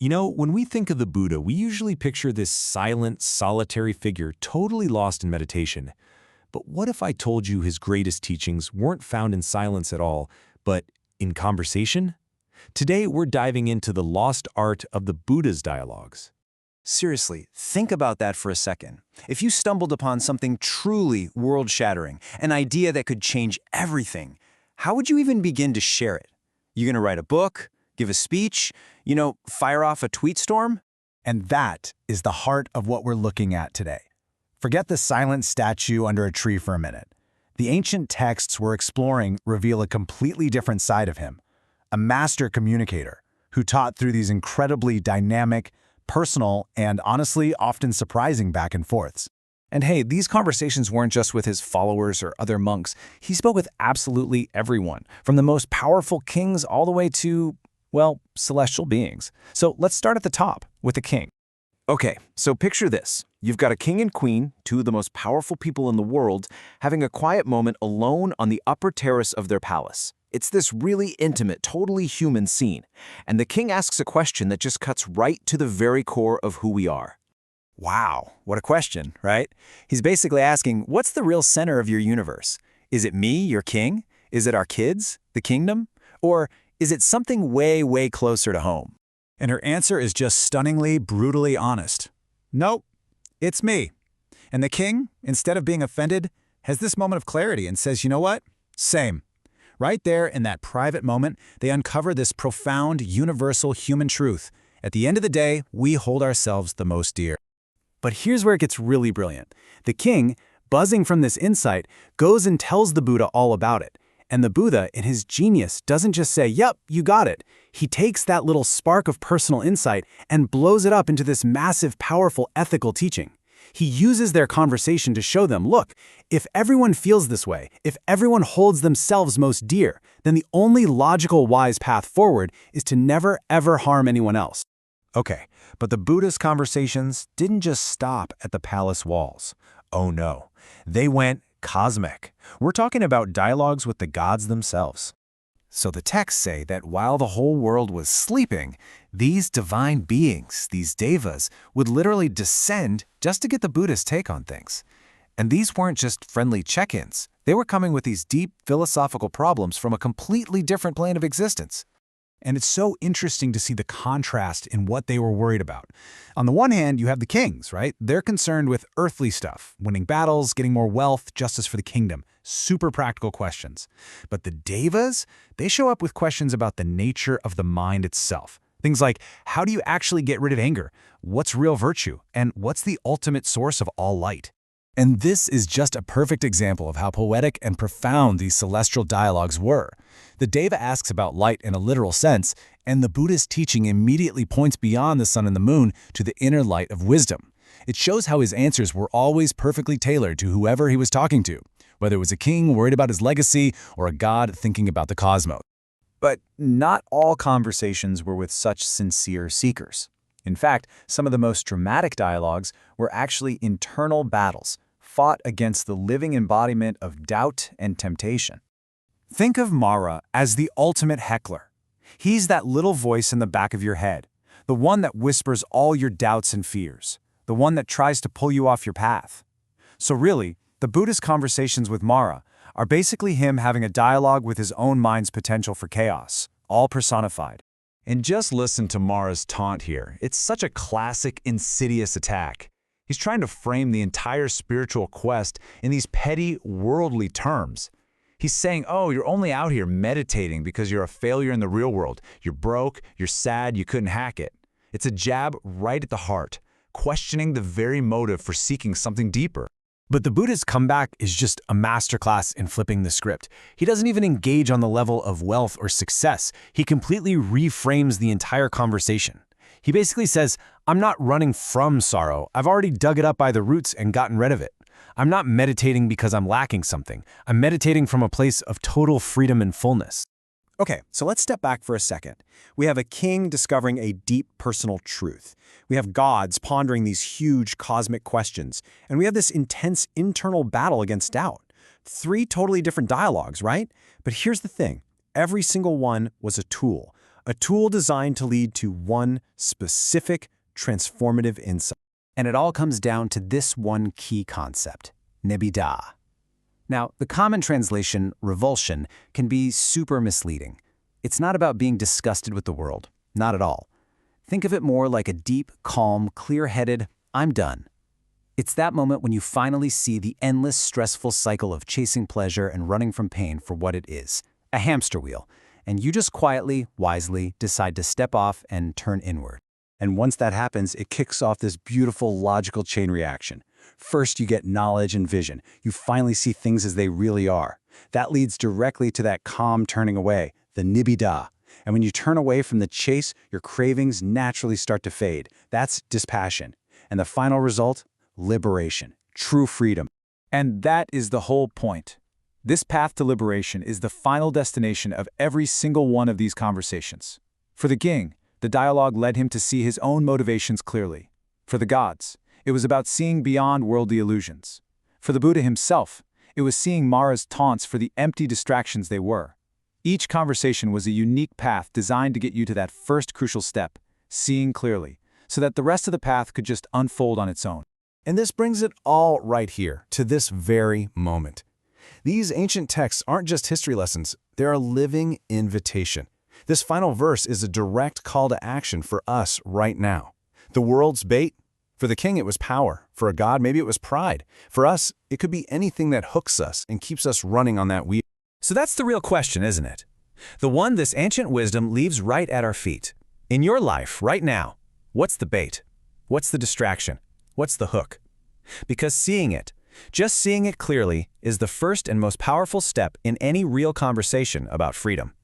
You know, when we think of the Buddha, we usually picture this silent, solitary figure totally lost in meditation. But what if I told you his greatest teachings weren't found in silence at all, but in conversation? Today, we're diving into the lost art of the Buddha's dialogues. Seriously, think about that for a second. If you stumbled upon something truly world-shattering, an idea that could change everything, how would you even begin to share it? You gonna write a book? Give a speech? Fire off a tweet storm? And that is the heart of what we're looking at today. Forget the silent statue under a tree for a minute. The ancient texts we're exploring reveal a completely different side of him, a master communicator who taught through these incredibly dynamic, personal, and honestly often surprising back and forths. And hey, these conversations weren't just with his followers or other monks. He spoke with absolutely everyone, from the most powerful kings all the way to, well, celestial beings. So let's start at the top, with the king. Okay, so picture this. You've got a king and queen, two of the most powerful people in the world, having a quiet moment alone on the upper terrace of their palace. It's this really intimate, totally human scene. And the king asks a question that just cuts right to the very core of who we are. Wow, what a question, right? He's basically asking, what's the real center of your universe? Is it me, your king? Is it our kids, the kingdom? Or is it something way, way closer to home? And her answer is just stunningly, brutally honest. Nope, it's me. And the king, instead of being offended, has this moment of clarity and says, you know what? Same. Right there in that private moment, they uncover this profound, universal human truth. At the end of the day, we hold ourselves the most dear. But here's where it gets really brilliant. The king, buzzing from this insight, goes and tells the Buddha all about it. And the Buddha, in his genius, doesn't just say, yep, you got it. He takes that little spark of personal insight and blows it up into this massive, powerful ethical teaching. He uses their conversation to show them, look, if everyone feels this way, if everyone holds themselves most dear, then the only logical wise path forward is to never ever harm anyone else. Okay, but the Buddha's conversations didn't just stop at the palace walls. Oh no, they went cosmic. We're talking about dialogues with the gods themselves. So the texts say that while the whole world was sleeping, these divine beings, these Devas, would literally descend just to get the Buddha's take on things. And these weren't just friendly check-ins. They were coming with these deep philosophical problems from a completely different plane of existence. And it's so interesting to see the contrast in what they were worried about. On the one hand, you have the kings, right? They're concerned with earthly stuff, winning battles, getting more wealth, justice for the kingdom. Super practical questions. But the Devas, they show up with questions about the nature of the mind itself. Things like, how do you actually get rid of anger? What's real virtue? And what's the ultimate source of all light? And this is just a perfect example of how poetic and profound these celestial dialogues were. The Deva asks about light in a literal sense, and the Buddhist teaching immediately points beyond the sun and the moon to the inner light of wisdom. It shows how his answers were always perfectly tailored to whoever he was talking to, whether it was a king worried about his legacy or a god thinking about the cosmos. But not all conversations were with such sincere seekers. In fact, some of the most dramatic dialogues were actually internal battles, fought against the living embodiment of doubt and temptation. Think of Mara as the ultimate heckler. He's that little voice in the back of your head, the one that whispers all your doubts and fears, the one that tries to pull you off your path. So really, the Buddhist conversations with Mara are basically him having a dialogue with his own mind's potential for chaos, all personified. And just listen to Mara's taunt here. It's such a classic, insidious attack. He's trying to frame the entire spiritual quest in these petty, worldly terms. He's saying, oh, you're only out here meditating because you're a failure in the real world. You're broke, you're sad, you couldn't hack it. It's a jab right at the heart, questioning the very motive for seeking something deeper. But the Buddha's comeback is just a masterclass in flipping the script. He doesn't even engage on the level of wealth or success. He completely reframes the entire conversation. He basically says, I'm not running from sorrow. I've already dug it up by the roots and gotten rid of it. I'm not meditating because I'm lacking something. I'm meditating from a place of total freedom and fullness. Okay, so let's step back for a second. We have a king discovering a deep personal truth. We have gods pondering these huge cosmic questions. And we have this intense internal battle against doubt. 3 totally different dialogues, right? But here's the thing. Every single one was a tool a tool designed to lead to one specific transformative insight. And it all comes down to this one key concept, Nibbida. Now, the common translation, revulsion, can be super misleading. It's not about being disgusted with the world, not at all. Think of it more like a deep, calm, clear-headed, I'm done. It's that moment when you finally see the endless, stressful cycle of chasing pleasure and running from pain for what it is, a hamster wheel, and you just quietly, wisely decide to step off and turn inward. And once that happens, it kicks off this beautiful logical chain reaction. First, you get knowledge and vision. You finally see things as they really are. That leads directly to that calm turning away, the Nibbida. And when you turn away from the chase, your cravings naturally start to fade. That's dispassion. And the final result? Liberation. True freedom. And that is the whole point. This path to liberation is the final destination of every single one of these conversations. For the king, the dialogue led him to see his own motivations clearly. For the gods, it was about seeing beyond worldly illusions. For the Buddha himself, it was seeing Mara's taunts for the empty distractions they were. Each conversation was a unique path designed to get you to that first crucial step, seeing clearly, so that the rest of the path could just unfold on its own. And this brings it all right here, to this very moment. These ancient texts aren't just history lessons, they're a living invitation. This final verse is a direct call to action for us right now. The world's bait? For the king, it was power. For a god, maybe it was pride. For us, it could be anything that hooks us and keeps us running on that wheel. So that's the real question, isn't it? The one this ancient wisdom leaves right at our feet. In your life, right now, what's the bait? What's the distraction? What's the hook? Because seeing it, just seeing it clearly, is the first and most powerful step in any real conversation about freedom.